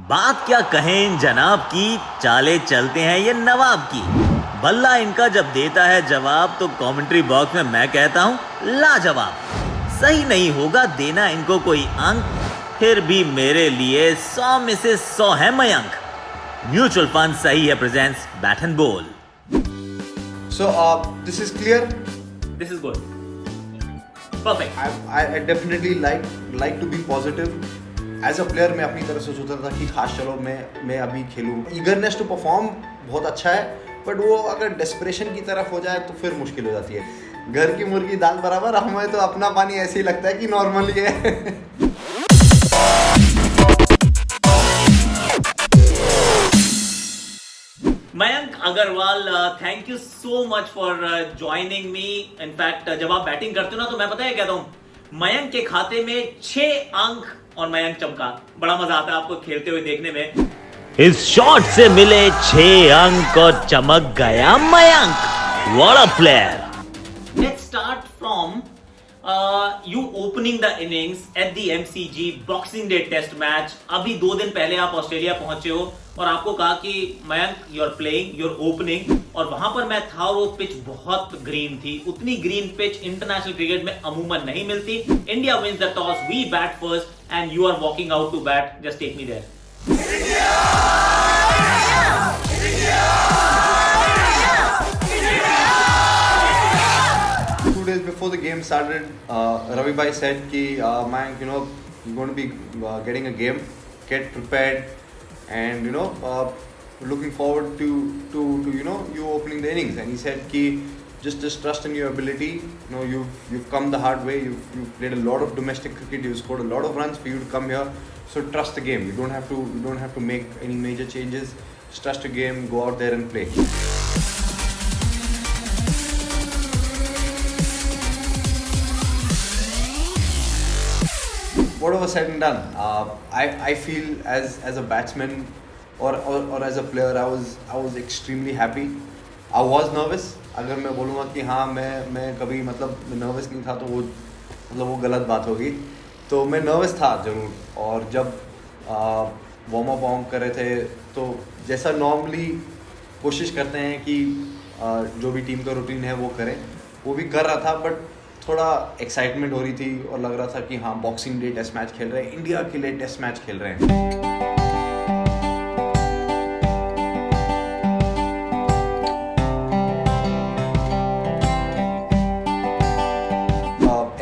बात क्या कहें इन जनाब की, चाले चलते हैं ये नवाब की। बल्ला इनका जब देता है जवाब तो कमेंट्री बॉक्स में मैं कहता हूँ लाजवाब। सही नहीं होगा देना इनको कोई अंक, फिर भी मेरे लिए 100 में से 100 है मयंक। म्यूचुअल फंड सही है presents bat and ball. So this is clear. This is good, perfect. I definitely like to be positive. As a player मैं अपनी तरफ से सोचता था कि खास चलो मैं अभी खेलूँ। Eagerness to perform बहुत अच्छा है, बट वो अगर desperation की तरफ हो जाए तो फिर मुश्किल हो जाती है। घर की मुर्गी दाल बराबर, हमें तो अपना पानी ऐसे ही लगता है कि नॉर्मल ही है। Mayank Agarwal, thank you so much for joining me. In fact जब आप बैटिंग करते हो ना तो मैं पता है कहता हूँ मयंक के खाते में 6 अंक और मयंक चमका। बड़ा मजा आता है आपको खेलते हुए देखने में। इस शॉट से मिले 6 अंक और चमक गया Mayank. What a player. Let's start from you opening the innings at the MCG Boxing Day Test match. अभी 2 दिन पहले आप ऑस्ट्रेलिया पहुंचे हो और आपको कहा कि Mayank you are playing, you are opening, और वहां पर मैं था। वो पिच बहुत ग्रीन थी। उतनी ग्रीन पिच इंटरनेशनल क्रिकेट में अमूमन नहीं मिलती। India wins the toss, we bat first and you are walking out to bat. Just take me there. 2 days before the game started, Ravi Bhai said कि Mayank, you're going to be getting a game, get prepared, and looking forward to you opening the innings. And he said कि just trust in your ability. You've come the hard way. You've played a lot of domestic cricket. You've scored a lot of runs for you to come here. So trust the game. You don't have to make any major changes. Just trust the game. Go out there and play. Whatever said and done, I feel as a batsman or as a player, I was extremely happy. I was nervous. अगर मैं बोलूँगा कि हाँ मैं कभी nervous नहीं था तो वो गलत बात होगी। तो मैं नर्वस था ज़रूर। और जब वार्म अप कर रहे थे तो जैसा नॉर्मली कोशिश करते हैं कि जो भी टीम का रूटीन है वो करें, वो भी कर रहा था। बट थोड़ा एक्साइटमेंट हो रही थी और लग रहा था कि हाँ बॉक्सिंग डे टेस्ट मैच खेल रहे हैं, इंडिया के लिए टेस्ट मैच खेल रहे हैं।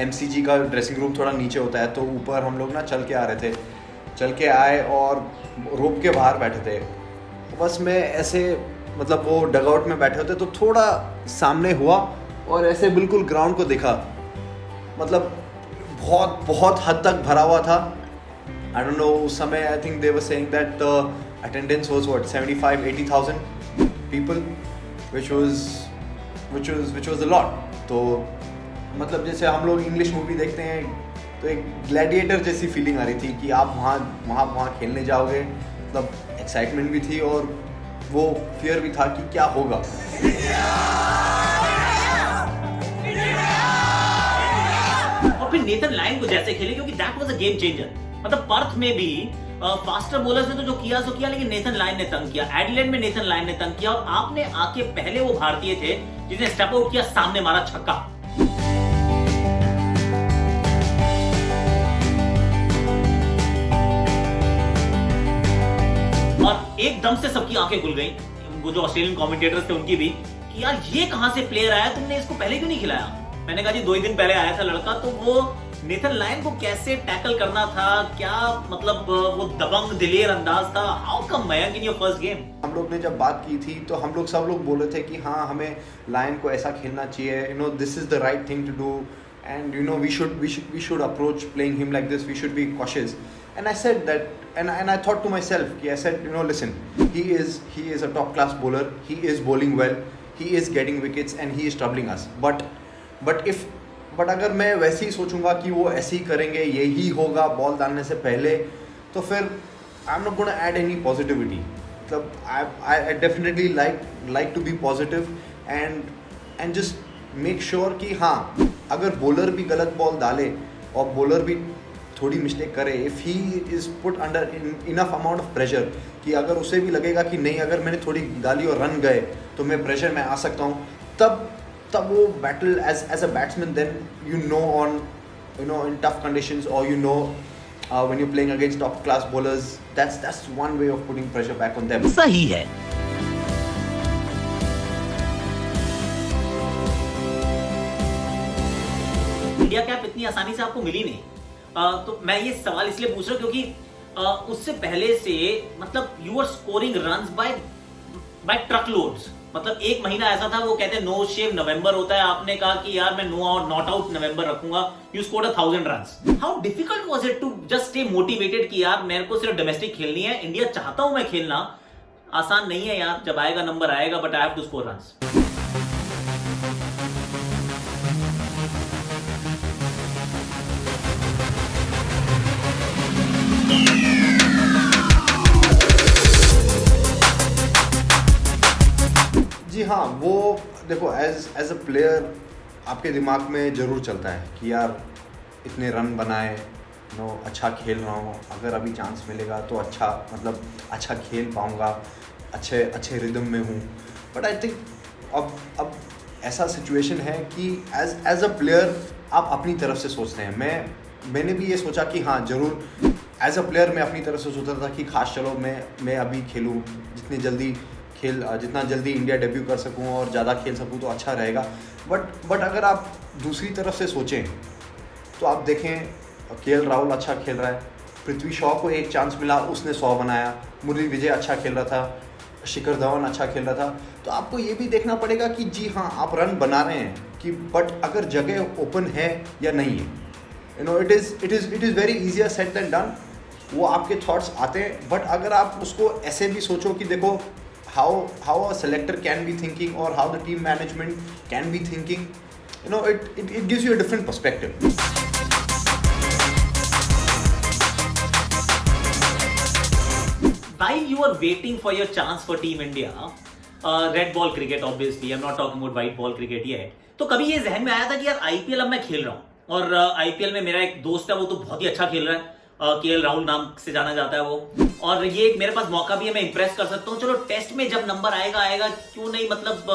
एमसीजी का ड्रेसिंग रूम थोड़ा नीचे होता है, तो ऊपर हम लोग ना चल के आए और रोप के बाहर बैठे थे। बस मैं ऐसे वो डगआउट में बैठे होते तो थोड़ा सामने हुआ और ऐसे बिल्कुल ग्राउंड को देखा। बहुत बहुत हद तक भरा हुआ था। आई डोंट नो, उस समय I think they were saying that attendance was 75-80,000 people, which was a lot. तो जैसे हम लोग इंग्लिश मूवी देखते हैं तो एक ग्लैडिएटर जैसी फीलिंग आ रही थी कि आप वहाँ खेलने जाओगे। एक्साइटमेंट भी थी और वो फियर भी था कि क्या होगा। और फिर नेथन लायन को जैसे खेले, क्योंकि that was a game changer. Perth में भी फास्टर बॉलर्स ने तो जो किया सो किया, लेकिन नेथन लायन ने तंग किया। एडिलेड में नेथन लायन ने तंग किया और आपने आके पहले वो भारतीय थे जिसने स्टेप आउट किया, सामने मारा छक्का। और एकदम से सबकी आंखें खुल गई, वो जो ऑस्ट्रेलियन कमेंटेटर्स थे उनकी भी, कि यार ये कहां से प्लेयर आया, तुमने इसको पहले क्यों नहीं खिलाया। मैंने कहा जी 2 ही दिन पहले आया था लड़का, तो वो नेथन लायन को कैसे टैकल करना था, क्या वो दबंग दिलेर अंदाज था। How come Mayank in your first game. हम लोग ने जब बात की थी तो सब लोग बोले थे कि हाँ हमें लायन को ऐसा खेलना चाहिए, this is the right thing to do, and we should approach playing him like this, we should be cautious. And I said that, and I thought to myself कि I said, listen, he is a top class bowler, he is bowling well, he is getting wickets and he is troubling us, but अगर मैं वैसे ही सोचूंगा कि वो ऐसे ही करेंगे, यही होगा बॉल डालने से पहले, तो फिर I am not gonna add any positivity. I definitely like to be positive and just make sure कि हाँ अगर बॉलर भी गलत बॉल डाले और बॉलर भी थोड़ी मिस्टेक करे, if he is put under enough amount of pressure कि अगर उसे भी लगेगा कि नहीं, अगर मैंने थोड़ी डाली और रन गए तो मैं प्रेशर में आ सकता हूँ, तब वो battle as a batsman, then you know on in tough conditions, or when you're playing against top class bowlers, that's one way of putting pressure back on them. सही है। इंडिया कैप इतनी आसानी से आपको मिली नहीं। तो मैं ये सवाल इसलिए पूछ रहा हूं क्योंकि उससे पहले से मतलब you are scoring runs by truck loads. मतलब एक महीना ऐसा था, वो कहते हैं नो शेव नवंबर होता है, आपने कहा कि यार मैं नॉट आउट नवंबर रखूंगा, you scored 1000 runs. How difficult was it to just stay motivated कि यार मेरे को सिर्फ डोमेस्टिक खेलनी है, इंडिया चाहता हूं मैं खेलना। आसान नहीं है यार, जब आएगा नंबर आएगा, but I have to score runs. जी हाँ, वो देखो एज अ प्लेयर आपके दिमाग में ज़रूर चलता है कि यार इतने रन बनाए, अच्छा खेल रहा हूँ, अगर अभी चांस मिलेगा तो अच्छा खेल पाऊँगा, अच्छे रिदम में हूँ। बट आई थिंक अब ऐसा सिचुएशन है कि एज अ प्लेयर आप अपनी तरफ से सोचते हैं। मैंने भी ये सोचा कि हाँ ज़रूर, एज अ प्लेयर मैं अपनी तरफ से सोचता था कि खास चलो मैं अभी खेलूँ, जितना जल्दी इंडिया डेब्यू कर सकूं और ज़्यादा खेल सकूं तो अच्छा रहेगा। बट अगर आप दूसरी तरफ से सोचें तो आप देखें केएल राहुल अच्छा खेल रहा है, पृथ्वी शॉ को एक चांस मिला, उसने 100 बनाया, मुरली विजय अच्छा खेल रहा था, शिखर धवन अच्छा खेल रहा था। तो आपको ये भी देखना पड़ेगा कि जी हाँ आप रन बना रहे हैं कि बट अगर जगह ओपन है या नहीं है। It is very easier said than done. वो आपके थॉट्स आते हैं, बट अगर आप उसको ऐसे भी सोचो कि देखो how a selector can be thinking or how the team management can be thinking, it gives you a different perspective. While you are waiting for your chance for Team India, red ball cricket obviously, I'm not talking about white ball cricket yet, तो कभी ये जहन में आया था कि यार IPL अब मैं खेल रहा हूँ और आईपीएल में मेरा एक दोस्त है, वो तो बहुत ही अच्छा खेल रहा है, केएल राहुल नाम से जाना जाता है वो, और ये मेरे पास मौका भी है, मैं इंप्रेस कर सकता हूँ। चलो टेस्ट में जब नंबर आएगा क्यों नहीं, मतलब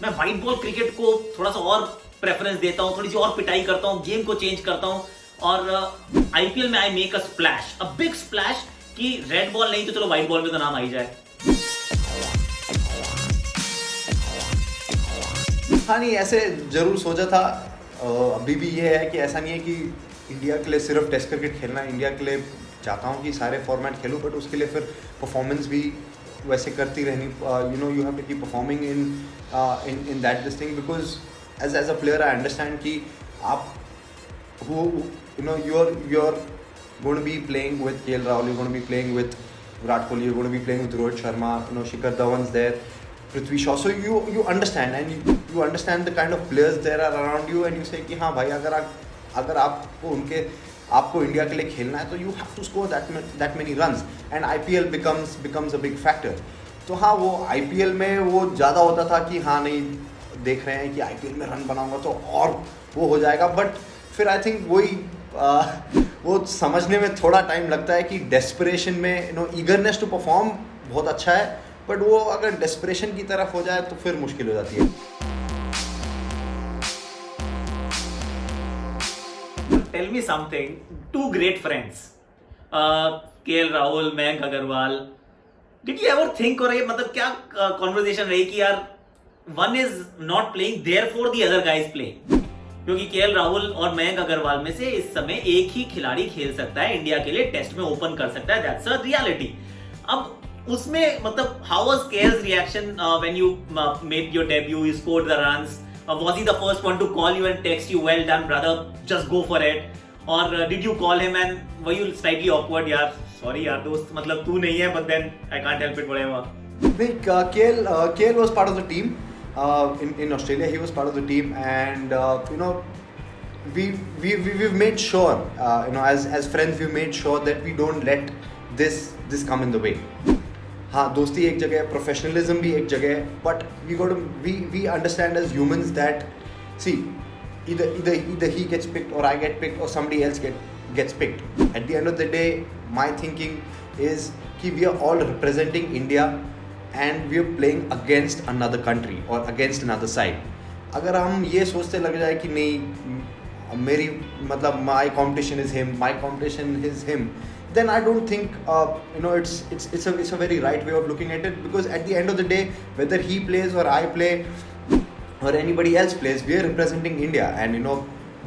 मैं व्हाइट बॉल क्रिकेट को थोड़ा सा और प्रेफरेंस देता हूँ, थोड़ी सी और पिटाई करता हूँ, गेम को चेंज करता हूँ, और आईपीएल में I make a splash, a big splash, कि रेड बॉल नहीं तो चलो व्हाइट बॉल में तो नाम आ ही जाए। हाँ नहीं, ऐसे जरूर सोचा था। अभी भी ये है कि ऐसा नहीं है कि इंडिया के लिए सिर्फ टेस्ट क्रिकेट खेलना है, इंडिया के लिए चाहता हूँ कि सारे फॉर्मेट खेलूँ, बट उसके लिए फिर परफॉर्मेंस भी वैसे करती रहनी, you have to keep performing in that this thing, because as a player I understand कि आप you're going to be playing with KL Rahul, you're going to be playing with Virat Kohli, you're going to be playing with Rohit Sharma, Shikhar Dhawan's there, Prithvi Shaw, so you understand, and you understand the kind of players there are around you, and you say कि हाँ भाई अगर आपको India के लिए खेलना है तो you have to score that many runs, and IPL becomes a big factor. तो हाँ, वो आईपीएल में वो ज़्यादा होता था कि हाँ नहीं, देख रहे हैं कि आईपीएल में रन बनाऊंगा तो और वो हो जाएगा, बट फिर आई थिंक वो समझने में थोड़ा टाइम लगता है कि डेस्परेशन में ईगरनेस टू परफॉर्म बहुत अच्छा है, बट वो अगर डेस्परेशन की तरफ हो जाए तो फिर मुश्किल हो जाती है। Tell me something, two great friends, KL Rahul, Mayank Agarwal, did you ever think, और ये मतलब क्या conversation रही कि यार one is not playing, therefore the other guy is playing, क्योंकि केएल राहुल और मयंक अग्रवाल में से इस समय एक ही खिलाड़ी खेल सकता है इंडिया के लिए, टेस्ट में ओपन कर सकता है, दैट्स अ रियलिटी। अब उसमें मतलब how was KL's reaction when you made your debut, you scored the runs, was he the first one to call you and text you, well done brother, just go for it, or did you call him and were you slightly awkward, यार sorry यार दोस्त, मतलब तू नहीं है, but then I can't help it, whatever? नहीं, KL was part of the team. In Australia, he was part of the team, and we've made sure, as friends, we've made sure that we don't let this come in the way. हाँ, दोस्ती एक जगह है, professionalism भी एक जगह है, but we understand as humans that see either he gets picked or I get picked or somebody else gets picked. At the end of the day, my thinking is कि we are all representing India and we are playing against another country or against another side. अगर हम ये सोचते लग जाए कि नहीं मेरी मतलब my competition is him, my competition is him, then I don't think it's a very right way of looking at it, because at the end of the day, whether he plays or I play or anybody else plays, we are representing India, and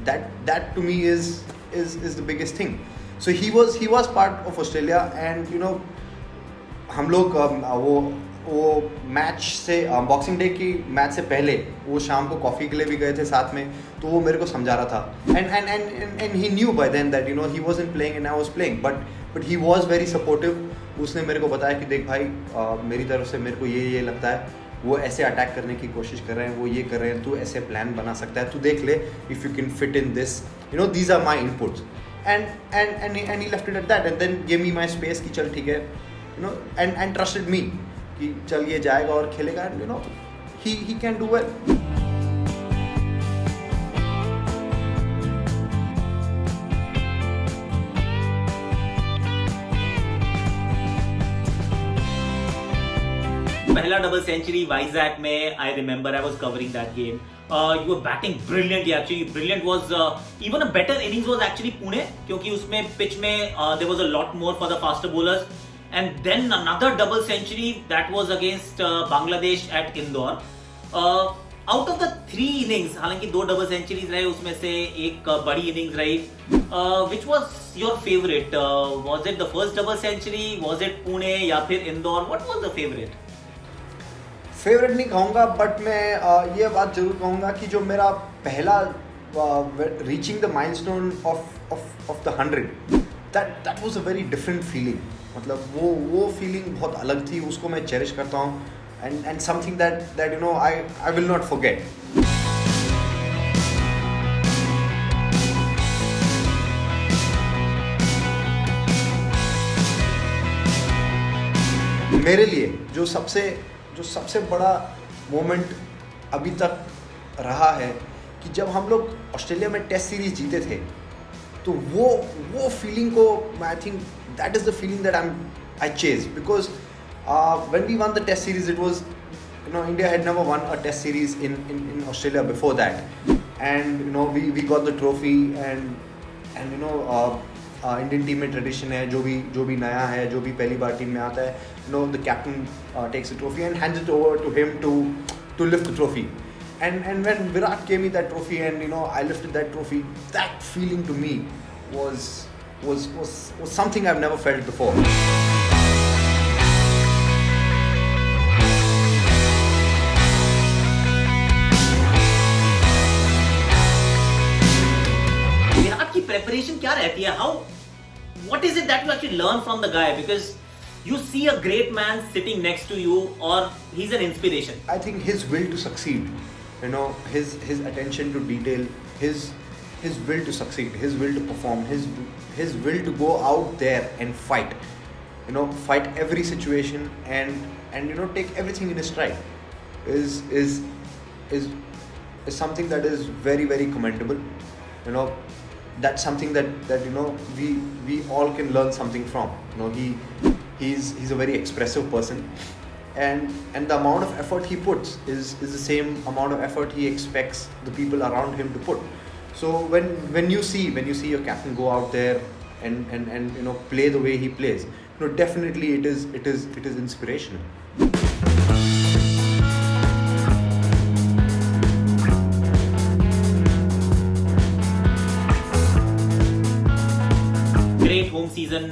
that to me is the biggest thing. So he was part of Australia, and हम लोग वो match से boxing day की match से पहले वो शाम को कॉफ़ी के लिए भी गए थे साथ में, तो वो मेरे को समझा रहा था, and he knew by then that he wasn't playing and I was playing, but he was very supportive. उसने मेरे को बताया कि देख भाई, मेरी तरफ से मेरे को ये लगता है, वो ऐसे अटैक करने की कोशिश कर रहे हैं, वो ये कर रहे हैं, तू ऐसे प्लान बना सकता है, तू देख ले if you can fit in this, these are my inputs, and he left it at that and then give me my space कि चल ठीक है, एंड ट्रस्टेड मी कि चल ये जाएगा और खेलेगा, and he can do well. पहला डबल सेंचुरी वाइजैक में, I remember I was covering that game. You were batting brilliantly actually. Brilliant was even a better innings was actually Pune, क्योंकि उसमें pitch में there was a lot more for the faster bowlers. And then another double century that was against Bangladesh at Indore. Out of the 3 innings, हालांकि 2 double centuries रहे, उसमें से एक बड़ी innings रही. Which was your favorite? Was it the first double century? Was it Pune या फिर Indore? What was the favorite? Favourite नहीं कहूँगा, बट मैं ये बात जरूर कहूँगा कि जो मेरा पहला reaching the milestone of the 100, that was a very different feeling. मतलब वो फीलिंग बहुत अलग थी, उसको मैं चेरिश करता हूँ, and something that I will not forget. मेरे लिए जो सबसे बड़ा मोमेंट अभी तक रहा है कि जब हम लोग ऑस्ट्रेलिया में टेस्ट सीरीज जीते थे, तो वो फीलिंग को I think that is the feeling that I chase, because when we won the test series it was India had never won a test series in Australia before that, and we got the trophy, and Indian team में tradition है, जो भी नया है, जो भी पहली बार team में आता है, the captain takes the trophy and hands it over to him to lift the trophy, and when Virat gave me that trophy and I lifted that trophy, that feeling to me was something I've never felt before. Preparation क्या रहती है? What is it that you actually learn from the guy? Because you see a great man sitting next to you, or he's an inspiration. I think his will to succeed, his attention to detail, his will to succeed, his will to perform, his will to go out there and fight, fight every situation and take everything in his stride is something that is very, very commendable. That's something that we all can learn something from. He's a very expressive person, and the amount of effort he puts is the same amount of effort he expects the people around him to put. So when you see your captain go out there and play the way he plays, definitely it is inspirational. Great home season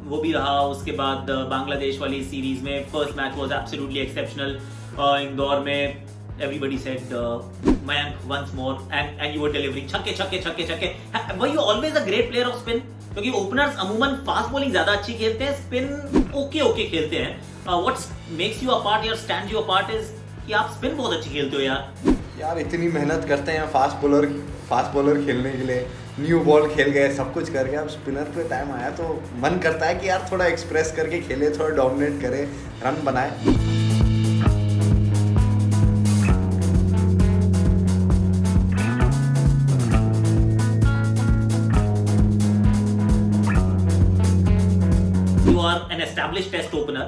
वो भी रहा. उसके बाद बांग्लादेश वाली series में first match was absolutely exceptional. Indore में everybody said Mayank once more and you were delivering छक्के. Were you always a great player of spin? क्योंकि ओपनर्स अमूमन फास्ट बॉलिंग ज्यादा अच्छी खेलते हैं, स्पिन ओके खेलते हैं. What makes you apart or stands you apart is कि आप स्पिन बहुत अच्छी खेलते हो यार. इतनी मेहनत करते हैं फास्ट बॉलर खेलने के लिए, न्यू बॉल खेल गए, सब कुछ कर गए, अब स्पिनर पे टाइम आया तो मन करता है कि यार थोड़ा एक्सप्रेस करके खेले, थोड़ा डोमिनेट करे, रन बनाए. established test opener.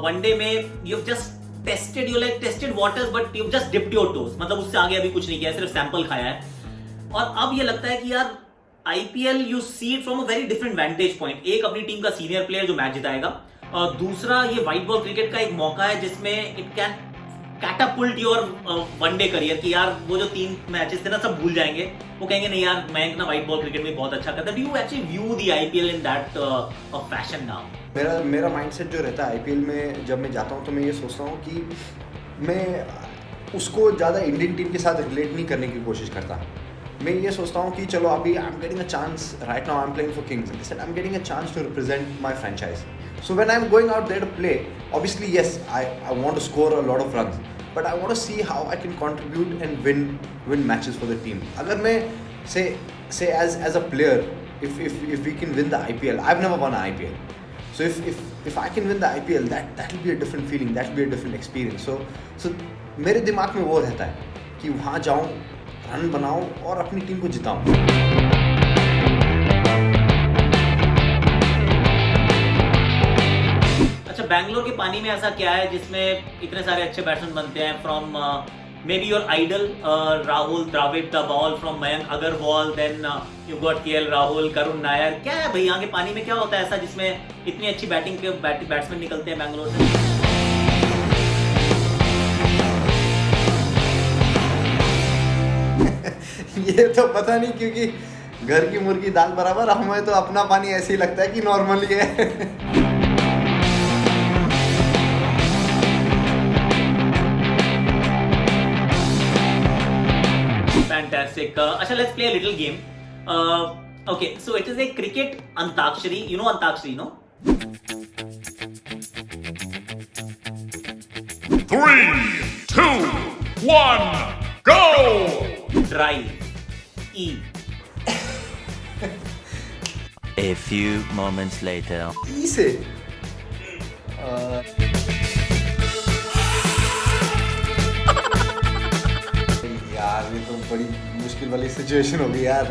One-day में you've just tested waters, but you've just dipped your toes. मतलब उससे आगे अभी कुछ नहीं किया, सिर्फ सैंपल खाया है. और अब ये लगता है कि यार IPL you see it from a very different vantage point. एक अपनी टीम का सीनियर प्लेयर जो मैच जिताएगा, दूसरा ये व्हाइट बॉल क्रिकेट का एक मौका है जिसमें it can catapult your one day career कि यार वो जो 3 मैचेस थे ना सब भूल जाएंगे, वो कहेंगे नहीं यार मयंक ना व्हाइट बॉल क्रिकेट में बहुत अच्छा करता है. Do you actually view the IPL in that fashion now? मेरा माइंडसेट जो रहता है IPL में जब मैं जाता हूँ तो मैं ये सोचता हूँ कि मैं उसको ज़्यादा इंडियन टीम के साथ रिलेट नहीं करने की कोशिश करता. मैं ये सोचता हूँ कि चलो अभी I am getting a chance right now, I am playing for Kings, I am getting a chance to represent my franchise. So when I'm going out there to play, obviously yes, I want to score a lot of runs, but I want to see how I can contribute and win matches for the team. अगर मैं say as a player, if we can win the IPL, I've never won an IPL. So if I can win the IPL, that will be a different feeling, that will be a different experience. So मेरे दिमाग में वो रहता है कि वहाँ जाऊँ, run बनाऊँ और अपनी टीम को जिताऊँ. बैंगलोर के पानी में ऐसा क्या है जिसमें इतने सारे अच्छे बैट्समैन बनते हैं? From maybe your idol Rahul Dravid, the ball from Mayank Agarwal, then you got KL Rahul, Karun Nair. क्या है भाई यहाँ के पानी में क्या होता है ऐसा जिसमें इतनी अच्छी बैटिंग के बैट्समैन निकलते हैं बैंगलोर से? ये तो पता नहीं, क्योंकि घर की मुर्गी दाल बराबर. हमें तो अपना पानी ऐसे ही लगता है कि नॉर्मल ही है. Fantastic. Asha, let's play a little game. Okay, so it is a cricket Antakshari. You know Antakshari, no? 3, 2, 1, go! Drive. E. A few moments later. ई से यार ये तो बड़ी मुश्किल वाली सिचुएशन हो गई यार.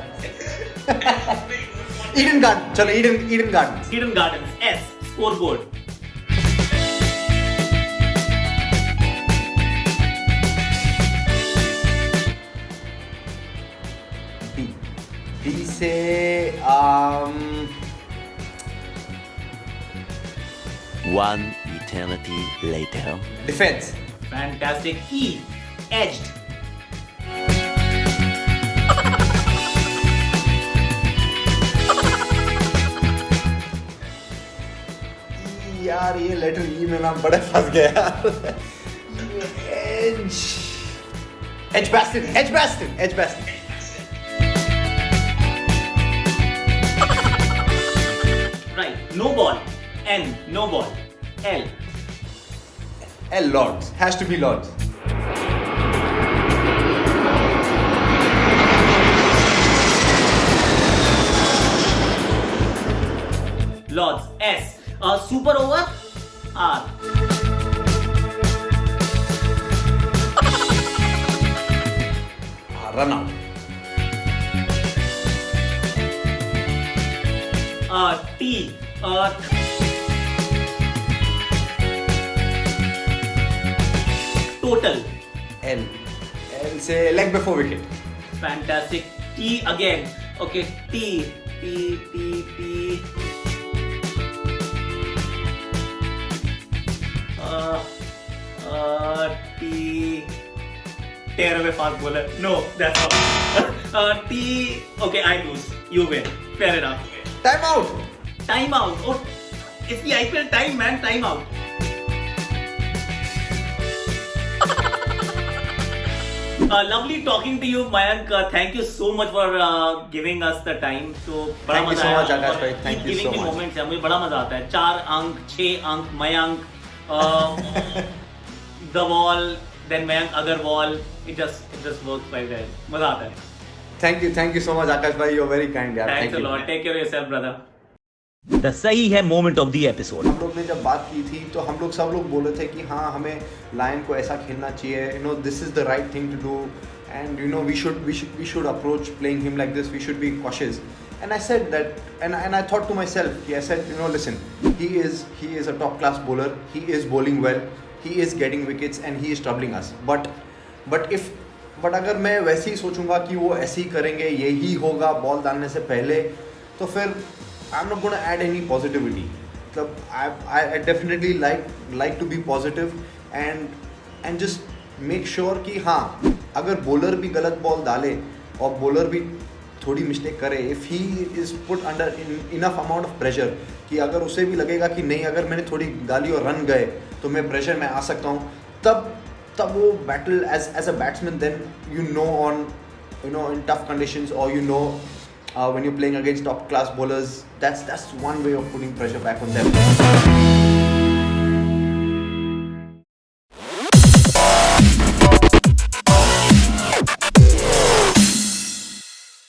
ईडन गार्डन, चलो Eden garden. Eden Gardens. S. Scoreboard. D से One eternity later. Defence. Fantastic. E. Edged. यार ये लेटर ई में नाम बड़े फंस गया यार. Edgbaston. Right. No ball. N. No ball. L. L Lords, has to be Lords. Lords. S. Super over. R. Run out. T. Total. L से leg before wicket. Fantastic. T again. Okay. T. T. Tear away fast bowler. No, that's not. T. Okay, I lose. You win. Fair enough. Time out. Oh, it's the IPL time, man. Time out. Lovely talking to you, Mayank. Thank you so much for giving us the time. तो बड़ा Thank you मजा so आया much, आकाश और भाई. Thank you giving so me much. moments है, मुझे बड़ा मजा आता है. 4 अंक, 6 अंक, Mayank, the wall, then Mayank Agarwal. It just works like that. मजा आता है. Thank you so much, Akash bhai. You're very kind, yaar. Thanks Thank a you. lot. Take care of yourself, brother. The सही है moment of the episode. हम लोग ने जब बात की थी तो हम लोग सब लोग बोले थे कि हाँ हमें लायन को ऐसा खेलना चाहिए. You know this is the right thing to do and you know we should approach playing him like this. We should be cautious. And I said that, and I thought to myself, I said, you know, listen, he is a top class bowler. He is bowling well. He is getting wickets and he is troubling us. But अगर मैं वैसे ही सोचूंगा कि वो ऐसे ही करेंगे, यही होगा बॉल डालने से पहले, तो फिर I am not gonna add any positivity. मतलब I definitely like to be positive and just make sure कि हाँ, अगर बॉलर भी गलत बॉल डाले और बॉलर भी थोड़ी मिस्टेक करे, if he is put under enough amount of pressure, कि अगर उसे भी लगेगा कि नहीं, अगर मैंने थोड़ी डाली और रन गए तो मैं प्रेशर में आ सकता हूँ, तब वो battle as a batsman, then you know in tough conditions, और you know when you're playing against top class bowlers, that's one way of putting pressure back on them.